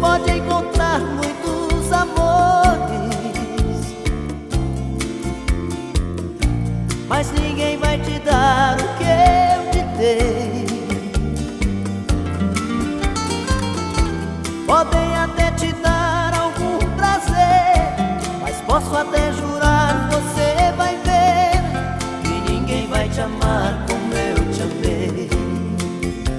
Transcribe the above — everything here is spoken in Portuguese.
pode encontrar muitos amores, mas ninguém vai te dar o que eu te dei. Podem até te dar algum prazer, mas posso até